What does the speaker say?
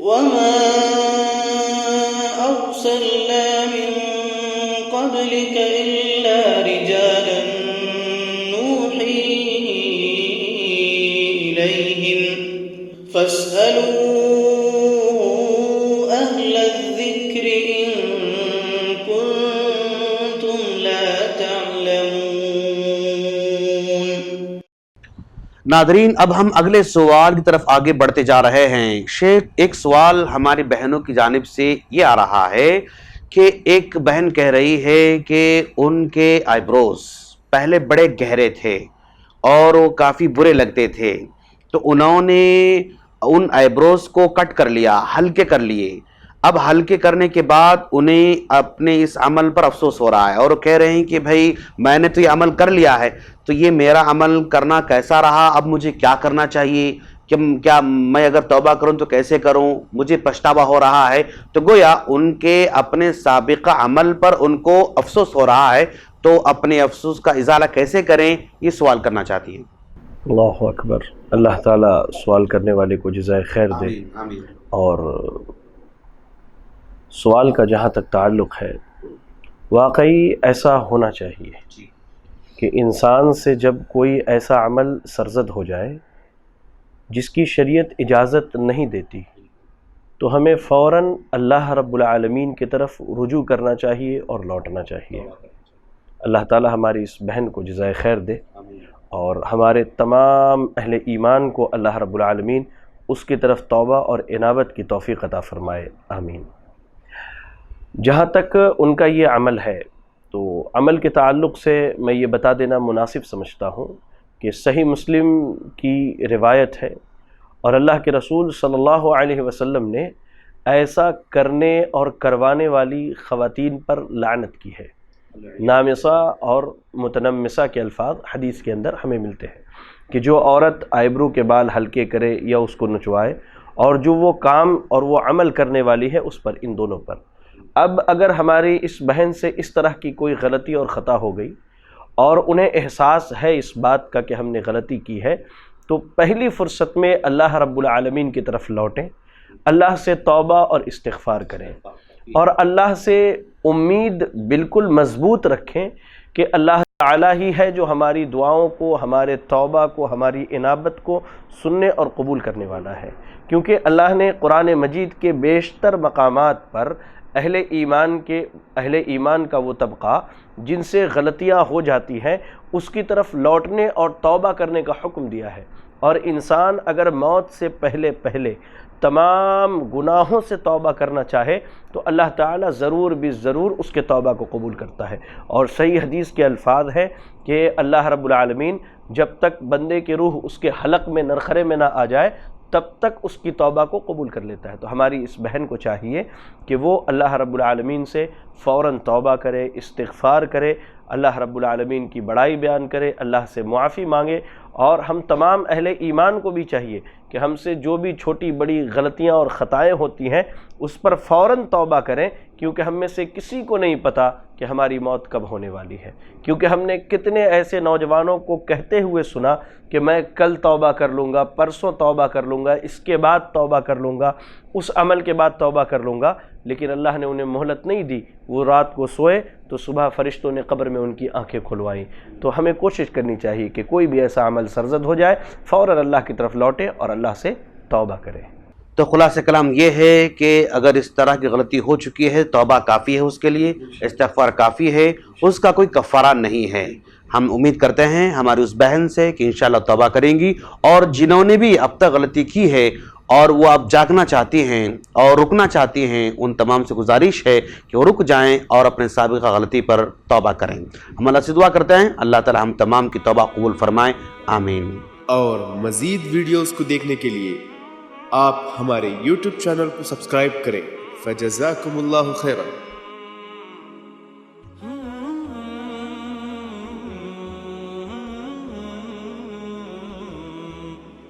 وما أرسلنا من قبلك إلا رجالا نوحي إليهم فاسألوا أهل الذكر إن كنتم لا تعلمون۔ ناظرین، اب ہم اگلے سوال کی طرف آگے بڑھتے جا رہے ہیں۔ شیخ، ایک سوال ہماری بہنوں کی جانب سے یہ آ رہا ہے کہ ایک بہن کہہ رہی ہے کہ ان کے آئی بروز پہلے بڑے گہرے تھے اور وہ کافی برے لگتے تھے، تو انہوں نے ان آئی بروز کو کٹ کر لیا، ہلکے کر لیے۔ اب ہلکے کرنے کے بعد انہیں اپنے اس عمل پر افسوس ہو رہا ہے اور وہ کہہ رہے ہیں کہ بھائی میں نے تو یہ عمل کر لیا ہے، تو یہ میرا عمل کرنا کیسا رہا، اب مجھے کیا کرنا چاہیے، کہ کیا میں اگر توبہ کروں تو کیسے کروں، مجھے پچھتاوا ہو رہا ہے۔ تو گویا ان کے اپنے سابقہ عمل پر ان کو افسوس ہو رہا ہے، تو اپنے افسوس کا ازالہ کیسے کریں، یہ سوال کرنا چاہتی ہیں۔ اللہ اکبر۔ اللہ تعالیٰ سوال کرنے والے کو جزائے خیر دے۔ اور سوال کا جہاں تک تعلق ہے، واقعی ایسا ہونا چاہیے کہ انسان سے جب کوئی ایسا عمل سرزد ہو جائے جس کی شریعت اجازت نہیں دیتی، تو ہمیں فوراً اللہ رب العالمین کی طرف رجوع کرنا چاہیے اور لوٹنا چاہیے۔ اللہ تعالی ہماری اس بہن کو جزائے خیر دے، اور ہمارے تمام اہل ایمان کو اللہ رب العالمین اس کی طرف توبہ اور انابت کی توفیق عطا فرمائے، آمین۔ جہاں تک ان کا یہ عمل ہے، تو عمل کے تعلق سے میں یہ بتا دینا مناسب سمجھتا ہوں کہ صحیح مسلم کی روایت ہے، اور اللہ کے رسول صلی اللہ علیہ وسلم نے ایسا کرنے اور کروانے والی خواتین پر لعنت کی ہے۔ نامصہ اور متنمصہ کے الفاظ حدیث کے اندر ہمیں ملتے ہیں کہ جو عورت آئیبرو کے بال ہلکے کرے یا اس کو نچوائے، اور جو وہ کام اور وہ عمل کرنے والی ہے اس پر، ان دونوں پر۔ اب اگر ہماری اس بہن سے اس طرح کی کوئی غلطی اور خطا ہو گئی اور انہیں احساس ہے اس بات کا کہ ہم نے غلطی کی ہے، تو پہلی فرصت میں اللہ رب العالمین کی طرف لوٹیں، اللہ سے توبہ اور استغفار کریں، اور اللہ سے امید بالکل مضبوط رکھیں کہ اللہ تعالیٰ ہی ہے جو ہماری دعاؤں کو، ہمارے توبہ کو، ہماری انابت کو سننے اور قبول کرنے والا ہے، کیونکہ اللہ نے قرآن مجید کے بیشتر مقامات پر اہل ایمان کا وہ طبقہ جن سے غلطیاں ہو جاتی ہیں اس کی طرف لوٹنے اور توبہ کرنے کا حکم دیا ہے۔ اور انسان اگر موت سے پہلے تمام گناہوں سے توبہ کرنا چاہے تو اللہ تعالیٰ ضرور اس کے توبہ کو قبول کرتا ہے۔ اور صحیح حدیث کے الفاظ ہیں کہ اللہ رب العالمین جب تک بندے کی روح اس کے حلق میں نرخرے میں نہ آ جائے تب تک اس کی توبہ کو قبول کر لیتا ہے۔ تو ہماری اس بہن کو چاہیے کہ وہ اللہ رب العالمین سے فوراً توبہ کرے، استغفار کرے، اللہ رب العالمین کی بڑائی بیان کرے، اللہ سے معافی مانگے، اور ہم تمام اہل ایمان کو بھی چاہیے کہ ہم سے جو بھی چھوٹی بڑی غلطیاں اور خطائیں ہوتی ہیں اس پر فوراً توبہ کریں، کیونکہ ہم میں سے کسی کو نہیں پتہ کہ ہماری موت کب ہونے والی ہے۔ کیونکہ ہم نے کتنے ایسے نوجوانوں کو کہتے ہوئے سنا کہ میں کل توبہ کر لوں گا، پرسوں توبہ کر لوں گا، اس کے بعد توبہ کر لوں گا، اس عمل کے بعد توبہ کر لوں گا، لیکن اللہ نے انہیں مہلت نہیں دی۔ وہ رات کو سوئے تو صبح فرشتوں نے قبر میں ان کی آنکھیں کھلوائیں۔ تو ہمیں کوشش کرنی چاہیے کہ کوئی بھی ایسا عمل سرزد ہو جائے فوراً اللہ کی طرف لوٹے اور اللہ سے توبہ کرے۔ تو خلاصہ کلام یہ ہے کہ اگر اس طرح کی غلطی ہو چکی ہے، توبہ کافی ہے اس کے لیے، استغفار کافی ہے، اس کا کوئی کفارہ نہیں ہے۔ ہم امید کرتے ہیں ہماری اس بہن سے کہ انشاءاللہ توبہ کریں گی، اور جنہوں نے بھی اب تک غلطی کی ہے اور وہ اب جاگنا چاہتی ہیں اور رکنا چاہتی ہیں، ان تمام سے گزارش ہے کہ وہ رک جائیں اور اپنے سابقہ غلطی پر توبہ کریں۔ ہم اللہ سے دعا کرتے ہیں اللہ تعالی ہم تمام کی توبہ قبول فرمائیں، آمین۔ اور مزید ویڈیوز کو دیکھنے کے لیے آپ ہمارے YouTube چینل کو سبسکرائب کریں۔ فجزاکم اللہ خیرا۔